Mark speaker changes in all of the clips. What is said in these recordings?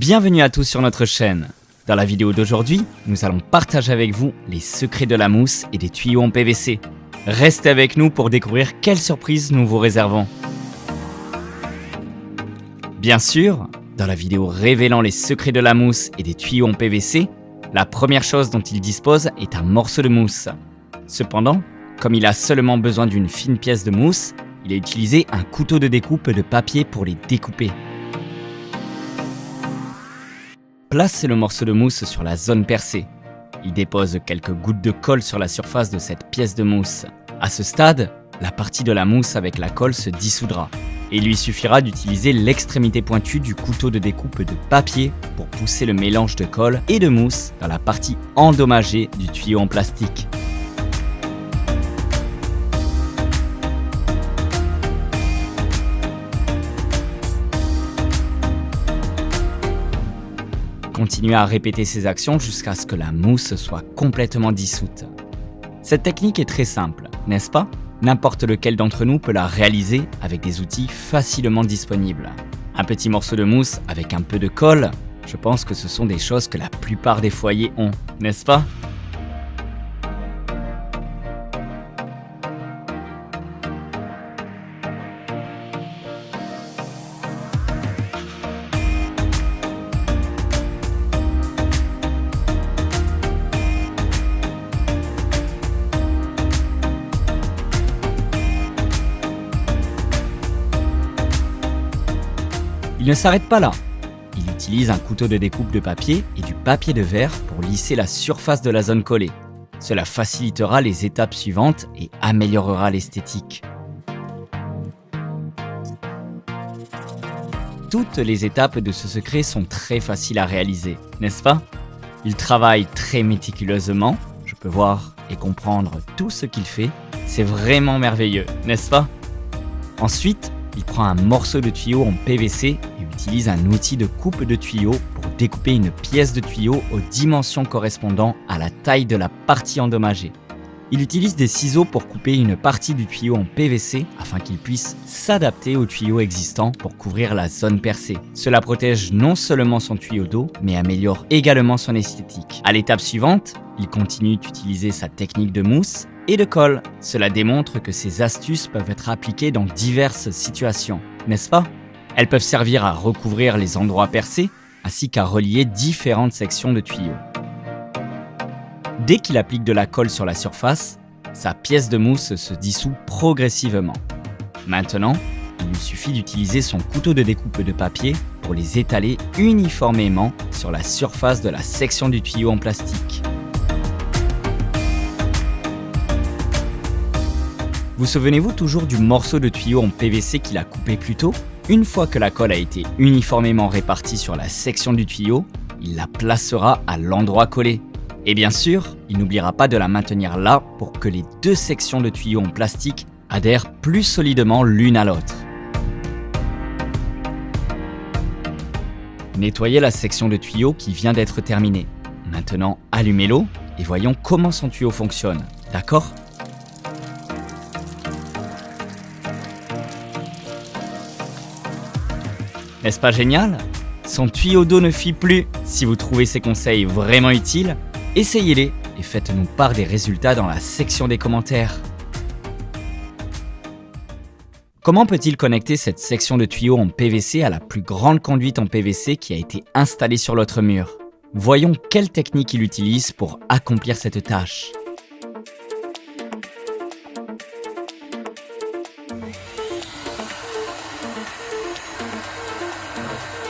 Speaker 1: Bienvenue à tous sur notre chaîne. Dans la vidéo d'aujourd'hui, nous allons partager avec vous les secrets de la mousse et des tuyaux en PVC. Restez avec nous pour découvrir quelles surprises nous vous réservons. Bien sûr, dans la vidéo révélant les secrets de la mousse et des tuyaux en PVC, la première chose dont il dispose est un morceau de mousse. Cependant, comme il a seulement besoin d'une fine pièce de mousse, il a utilisé un couteau de découpe de papier pour les découper. Placez le morceau de mousse sur la zone percée. Il dépose quelques gouttes de colle sur la surface de cette pièce de mousse. À ce stade, la partie de la mousse avec la colle se dissoudra. Et il lui suffira d'utiliser l'extrémité pointue du couteau de découpe de papier pour pousser le mélange de colle et de mousse dans la partie endommagée du tuyau en plastique. Continuez à répéter ces actions jusqu'à ce que la mousse soit complètement dissoute. Cette technique est très simple, n'est-ce pas? N'importe lequel d'entre nous peut la réaliser avec des outils facilement disponibles. Un petit morceau de mousse avec un peu de colle, je pense que ce sont des choses que la plupart des foyers ont, n'est-ce pas? Il ne s'arrête pas là. Il utilise un couteau de découpe de papier et du papier de verre pour lisser la surface de la zone collée. Cela facilitera les étapes suivantes et améliorera l'esthétique. Toutes les étapes de ce secret sont très faciles à réaliser, n'est-ce pas? Il travaille très méticuleusement, je peux voir et comprendre tout ce qu'il fait. C'est vraiment merveilleux, n'est-ce pas? Ensuite, il prend un morceau de tuyau en PVC et utilise un outil de coupe de tuyau pour découper une pièce de tuyau aux dimensions correspondant à la taille de la partie endommagée. Il utilise des ciseaux pour couper une partie du tuyau en PVC afin qu'il puisse s'adapter au tuyau existant pour couvrir la zone percée. Cela protège non seulement son tuyau d'eau, mais améliore également son esthétique. À l'étape suivante, il continue d'utiliser sa technique de mousse et de colle. Cela démontre que ces astuces peuvent être appliquées dans diverses situations, n'est-ce pas? Elles peuvent servir à recouvrir les endroits percés, ainsi qu'à relier différentes sections de tuyaux. Dès qu'il applique de la colle sur la surface, sa pièce de mousse se dissout progressivement. Maintenant, il lui suffit d'utiliser son couteau de découpe de papier pour les étaler uniformément sur la surface de la section du tuyau en plastique. Vous souvenez-vous toujours du morceau de tuyau en PVC qu'il a coupé plus tôt? Une fois que la colle a été uniformément répartie sur la section du tuyau, il la placera à l'endroit collé. Et bien sûr, il n'oubliera pas de la maintenir là pour que les deux sections de tuyau en plastique adhèrent plus solidement l'une à l'autre. Nettoyez la section de tuyau qui vient d'être terminée. Maintenant, allumez l'eau et voyons comment son tuyau fonctionne, d'accord ? N'est-ce pas génial? Son tuyau d'eau ne fuit plus. Si vous trouvez ces conseils vraiment utiles, essayez-les et faites-nous part des résultats dans la section des commentaires. Comment peut-il connecter cette section de tuyau en PVC à la plus grande conduite en PVC qui a été installée sur l'autre mur? Voyons quelle technique il utilise pour accomplir cette tâche.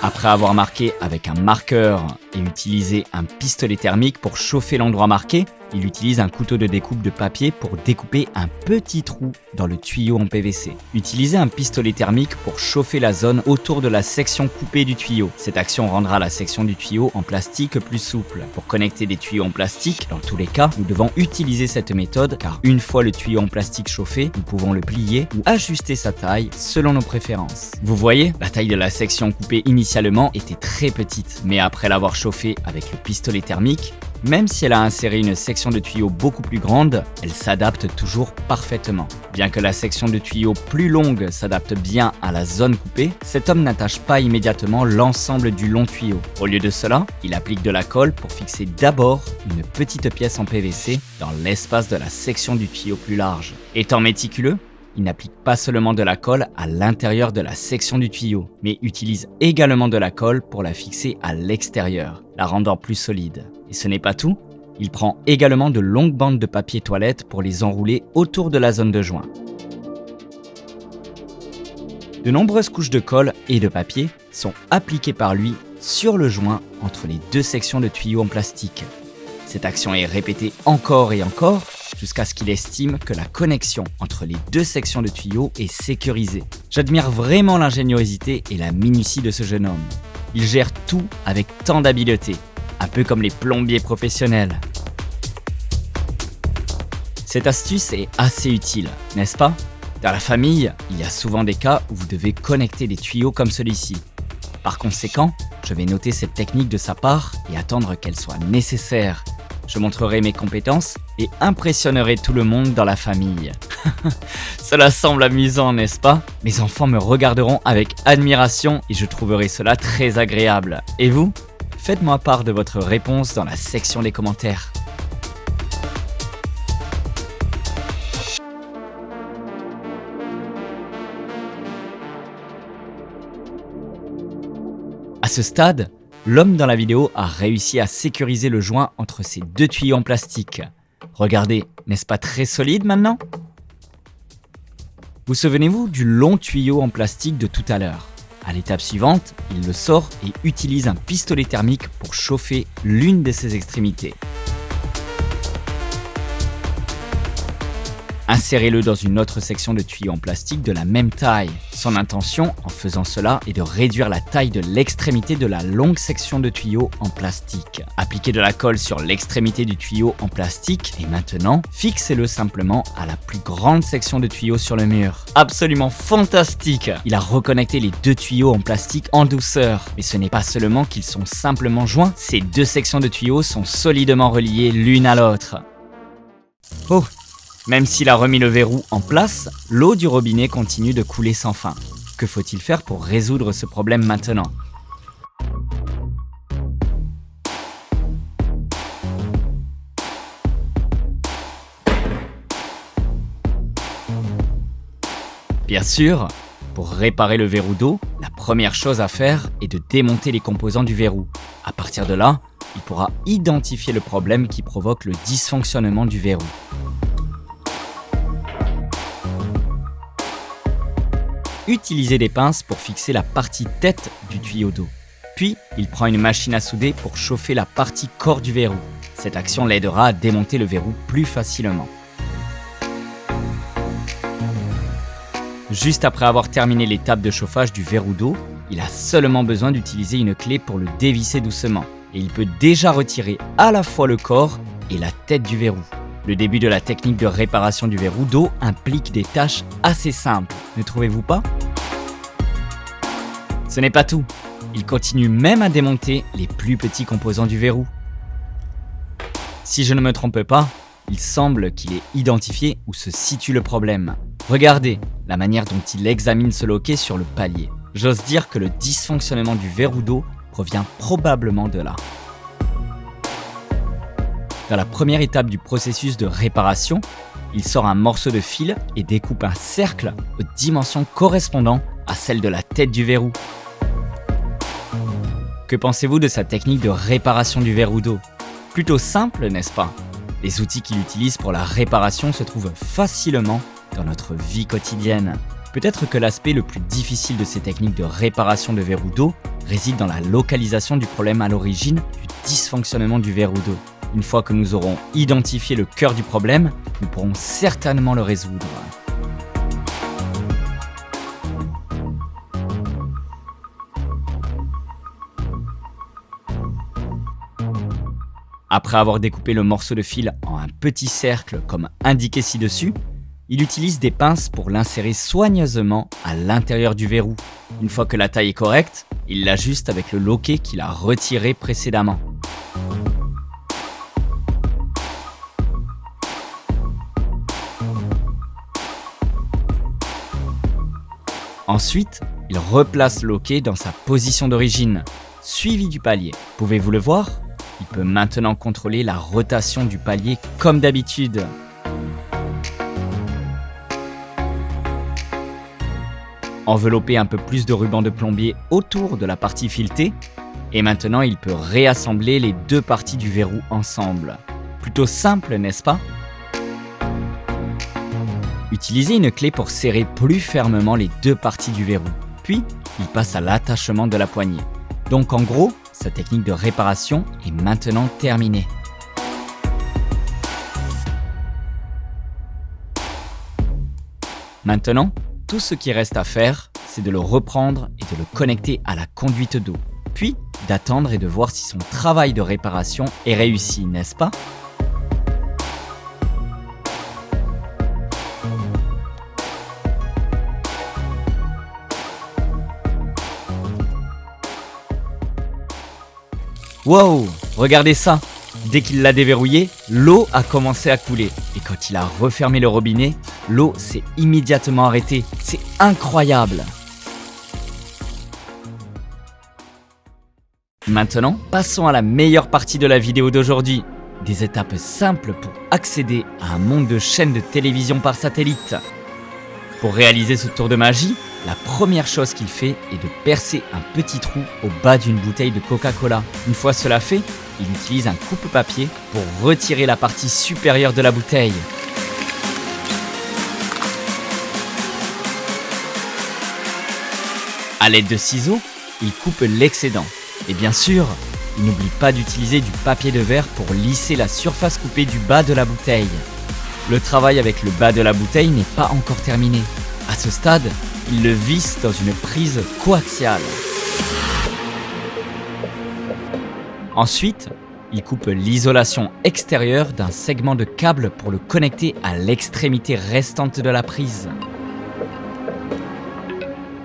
Speaker 1: Après avoir marqué avec un marqueur et utilisé un pistolet thermique pour chauffer l'endroit marqué, il utilise un couteau de découpe de papier pour découper un petit trou dans le tuyau en PVC. Utilisez un pistolet thermique pour chauffer la zone autour de la section coupée du tuyau. Cette action rendra la section du tuyau en plastique plus souple. Pour connecter des tuyaux en plastique, dans tous les cas, nous devons utiliser cette méthode car une fois le tuyau en plastique chauffé, nous pouvons le plier ou ajuster sa taille selon nos préférences. Vous voyez, la taille de la section coupée initialement était très petite, mais après l'avoir chauffer avec le pistolet thermique, même si elle a inséré une section de tuyau beaucoup plus grande, elle s'adapte toujours parfaitement. Bien que la section de tuyau plus longue s'adapte bien à la zone coupée, cet homme n'attache pas immédiatement l'ensemble du long tuyau. Au lieu de cela, il applique de la colle pour fixer d'abord une petite pièce en PVC dans l'espace de la section du tuyau plus large. Étant méticuleux, il n'applique pas seulement de la colle à l'intérieur de la section du tuyau, mais utilise également de la colle pour la fixer à l'extérieur, la rendant plus solide. Et ce n'est pas tout, il prend également de longues bandes de papier toilette pour les enrouler autour de la zone de joint. De nombreuses couches de colle et de papier sont appliquées par lui sur le joint entre les deux sections de tuyaux en plastique. Cette action est répétée encore et encore jusqu'à ce qu'il estime que la connexion entre les deux sections de tuyaux est sécurisée. J'admire vraiment l'ingéniosité et la minutie de ce jeune homme. Il gère tout avec tant d'habileté, un peu comme les plombiers professionnels. Cette astuce est assez utile, n'est-ce pas? Dans la famille, il y a souvent des cas où vous devez connecter des tuyaux comme celui-ci. Par conséquent, je vais noter cette technique de sa part et attendre qu'elle soit nécessaire. Je montrerai mes compétences et impressionnerai tout le monde dans la famille. Cela semble amusant, n'est-ce pas? Mes enfants me regarderont avec admiration et je trouverai cela très agréable. Et vous? Faites-moi part de votre réponse dans la section des commentaires. À ce stade, l'homme dans la vidéo a réussi à sécuriser le joint entre ces deux tuyaux en plastique. Regardez, n'est-ce pas très solide maintenant? Vous souvenez-vous du long tuyau en plastique de tout à l'heure? À l'étape suivante, il le sort et utilise un pistolet thermique pour chauffer l'une de ses extrémités. Insérez-le dans une autre section de tuyau en plastique de la même taille. Son intention, en faisant cela, est de réduire la taille de l'extrémité de la longue section de tuyau en plastique. Appliquez de la colle sur l'extrémité du tuyau en plastique et maintenant, fixez-le simplement à la plus grande section de tuyau sur le mur. Absolument fantastique! Il a reconnecté les deux tuyaux en plastique en douceur. Mais ce n'est pas seulement qu'ils sont simplement joints, ces deux sections de tuyaux sont solidement reliées l'une à l'autre. Oh! Même s'il a remis le verrou en place, l'eau du robinet continue de couler sans fin. Que faut-il faire pour résoudre ce problème maintenant? Bien sûr, pour réparer le verrou d'eau, la première chose à faire est de démonter les composants du verrou. À partir de là, il pourra identifier le problème qui provoque le dysfonctionnement du verrou. Utilisez des pinces pour fixer la partie tête du tuyau d'eau. Puis, il prend une machine à souder pour chauffer la partie corps du verrou. Cette action l'aidera à démonter le verrou plus facilement. Juste après avoir terminé l'étape de chauffage du verrou d'eau, il a seulement besoin d'utiliser une clé pour le dévisser doucement. Et il peut déjà retirer à la fois le corps et la tête du verrou. Le début de la technique de réparation du verrou d'eau implique des tâches assez simples, ne trouvez-vous pas? Ce n'est pas tout, il continue même à démonter les plus petits composants du verrou. Si je ne me trompe pas, il semble qu'il ait identifié où se situe le problème. Regardez la manière dont il examine ce loquet sur le palier. J'ose dire que le dysfonctionnement du verrou d'eau provient probablement de là. Dans la première étape du processus de réparation, il sort un morceau de fil et découpe un cercle aux dimensions correspondant à celles de la tête du verrou. Que pensez-vous de sa technique de réparation du verrou d'eau? Plutôt simple, n'est-ce pas? Les outils qu'il utilise pour la réparation se trouvent facilement dans notre vie quotidienne. Peut-être que l'aspect le plus difficile de ces techniques de réparation de verrou d'eau réside dans la localisation du problème à l'origine du dysfonctionnement du verrou d'eau. Une fois que nous aurons identifié le cœur du problème, nous pourrons certainement le résoudre. Après avoir découpé le morceau de fil en un petit cercle comme indiqué ci-dessus, il utilise des pinces pour l'insérer soigneusement à l'intérieur du verrou. Une fois que la taille est correcte, il l'ajuste avec le loquet qu'il a retiré précédemment. Ensuite, il replace le loquet dans sa position d'origine, suivi du palier. Pouvez-vous le voir ? Il peut maintenant contrôler la rotation du palier comme d'habitude. Envelopper un peu plus de ruban de plombier autour de la partie filetée, et maintenant il peut réassembler les deux parties du verrou ensemble. Plutôt simple, n'est-ce pas ? Utilisez une clé pour serrer plus fermement les deux parties du verrou. Puis, il passe à l'attachement de la poignée. Donc en gros, sa technique de réparation est maintenant terminée. Maintenant, tout ce qui reste à faire, c'est de le reprendre et de le connecter à la conduite d'eau. Puis, d'attendre et de voir si son travail de réparation est réussi, n'est-ce pas ? Wow, regardez ça! Dès qu'il l'a déverrouillé, l'eau a commencé à couler. Et quand il a refermé le robinet, l'eau s'est immédiatement arrêtée. C'est incroyable! Maintenant, passons à la meilleure partie de la vidéo d'aujourd'hui. Des étapes simples pour accéder à un monde de chaînes de télévision par satellite. Pour réaliser ce tour de magie, la première chose qu'il fait est de percer un petit trou au bas d'une bouteille de Coca-Cola. Une fois cela fait, il utilise un coupe-papier pour retirer la partie supérieure de la bouteille. À l'aide de ciseaux, il coupe l'excédent. Et bien sûr, il n'oublie pas d'utiliser du papier de verre pour lisser la surface coupée du bas de la bouteille. Le travail avec le bas de la bouteille n'est pas encore terminé. À ce stade, il le visse dans une prise coaxiale. Ensuite, il coupe l'isolation extérieure d'un segment de câble pour le connecter à l'extrémité restante de la prise.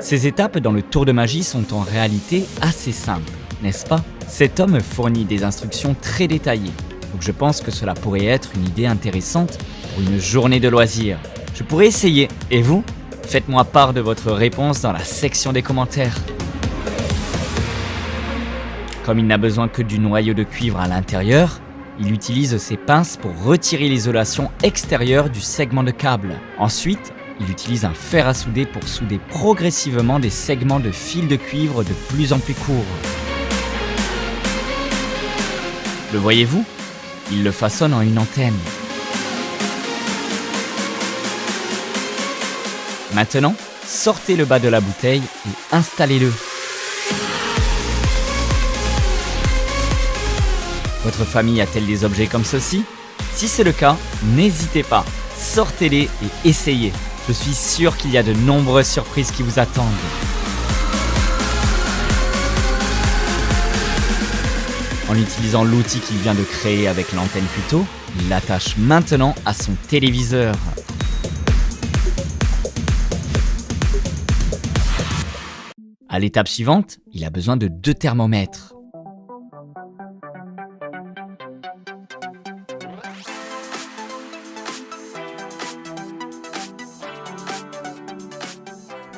Speaker 1: Ces étapes dans le tour de magie sont en réalité assez simples, n'est-ce pas ? Cet homme fournit des instructions très détaillées, donc je pense que cela pourrait être une idée intéressante pour une journée de loisirs. Je pourrais essayer, et vous ? Faites-moi part de votre réponse dans la section des commentaires. Comme il n'a besoin que du noyau de cuivre à l'intérieur, il utilise ses pinces pour retirer l'isolation extérieure du segment de câble. Ensuite, il utilise un fer à souder pour souder progressivement des segments de fil de cuivre de plus en plus courts. Le voyez-vous ? Il le façonne en une antenne. Maintenant, sortez le bas de la bouteille et installez-le. Votre famille a-t-elle des objets comme ceci ? Si c'est le cas, n'hésitez pas, sortez-les et essayez. Je suis sûr qu'il y a de nombreuses surprises qui vous attendent. En utilisant l'outil qu'il vient de créer avec l'antenne plus tôt, il l'attache maintenant à son téléviseur. À l'étape suivante, il a besoin de 2 thermomètres.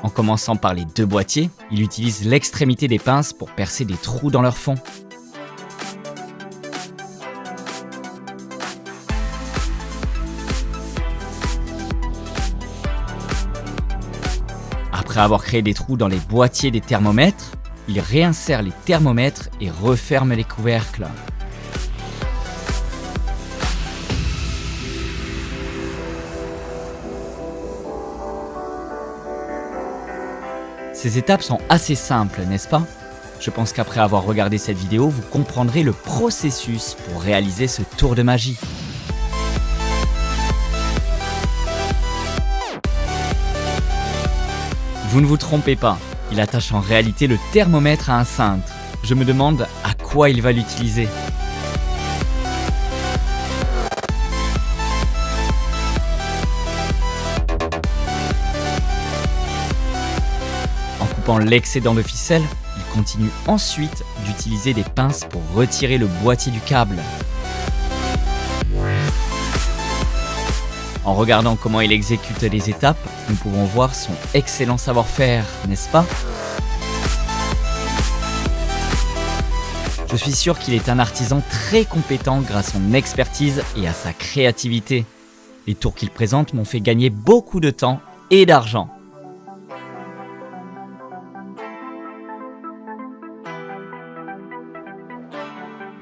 Speaker 1: En commençant par les 2 boîtiers, il utilise l'extrémité des pinces pour percer des trous dans leur fond. Après avoir créé des trous dans les boîtiers des thermomètres, il réinsère les thermomètres et referme les couvercles. Ces étapes sont assez simples, n'est-ce pas ? Je pense qu'après avoir regardé cette vidéo, vous comprendrez le processus pour réaliser ce tour de magie. Vous ne vous trompez pas, il attache en réalité le thermomètre à un cintre. Je me demande à quoi il va l'utiliser. Coupant l'excédent de ficelle, il continue ensuite d'utiliser des pinces pour retirer le boîtier du câble. En regardant comment il exécute les étapes, nous pouvons voir son excellent savoir-faire, n'est-ce pas? Je suis sûr qu'il est un artisan très compétent grâce à son expertise et à sa créativité. Les tours qu'il présente m'ont fait gagner beaucoup de temps et d'argent.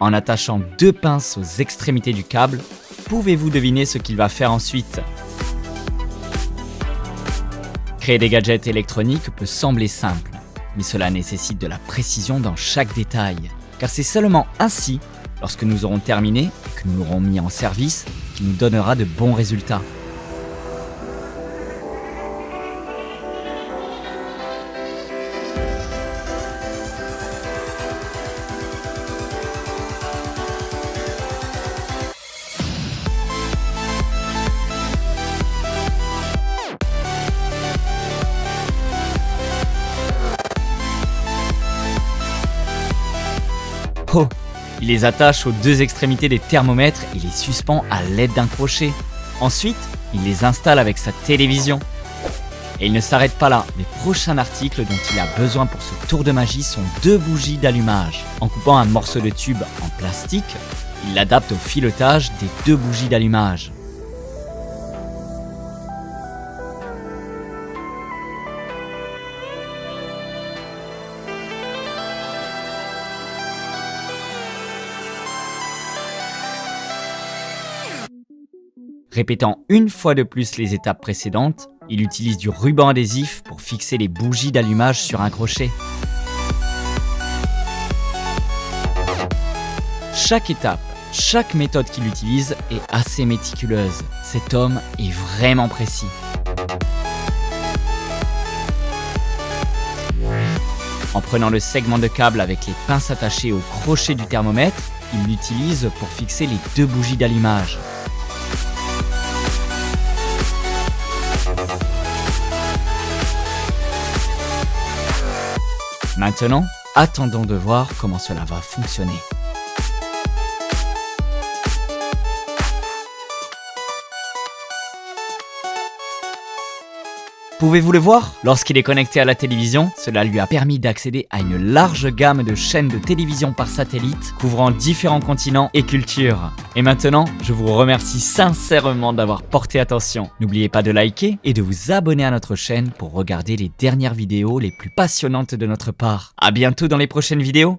Speaker 1: En attachant 2 pinces aux extrémités du câble, pouvez-vous deviner ce qu'il va faire ensuite? Créer des gadgets électroniques peut sembler simple, mais cela nécessite de la précision dans chaque détail. Car c'est seulement ainsi, lorsque nous aurons terminé et que nous l'aurons mis en service, qu'il nous donnera de bons résultats. Oh, il les attache aux 2 extrémités des thermomètres et les suspend à l'aide d'un crochet. Ensuite, il les installe avec sa télévision. Et il ne s'arrête pas là. Les prochains articles dont il a besoin pour ce tour de magie sont 2 bougies d'allumage. En coupant un morceau de tube en plastique, il l'adapte au filetage des 2 bougies d'allumage. Répétant une fois de plus les étapes précédentes, il utilise du ruban adhésif pour fixer les bougies d'allumage sur un crochet. Chaque étape, chaque méthode qu'il utilise est assez méticuleuse. Cet homme est vraiment précis. En prenant le segment de câble avec les pinces attachées au crochet du thermomètre, il l'utilise pour fixer les 2 bougies d'allumage. Maintenant, attendons de voir comment cela va fonctionner. Pouvez-vous le voir? Lorsqu'il est connecté à la télévision, cela lui a permis d'accéder à une large gamme de chaînes de télévision par satellite, couvrant différents continents et cultures. Et maintenant, je vous remercie sincèrement d'avoir porté attention. N'oubliez pas de liker et de vous abonner à notre chaîne pour regarder les dernières vidéos les plus passionnantes de notre part. À bientôt dans les prochaines vidéos!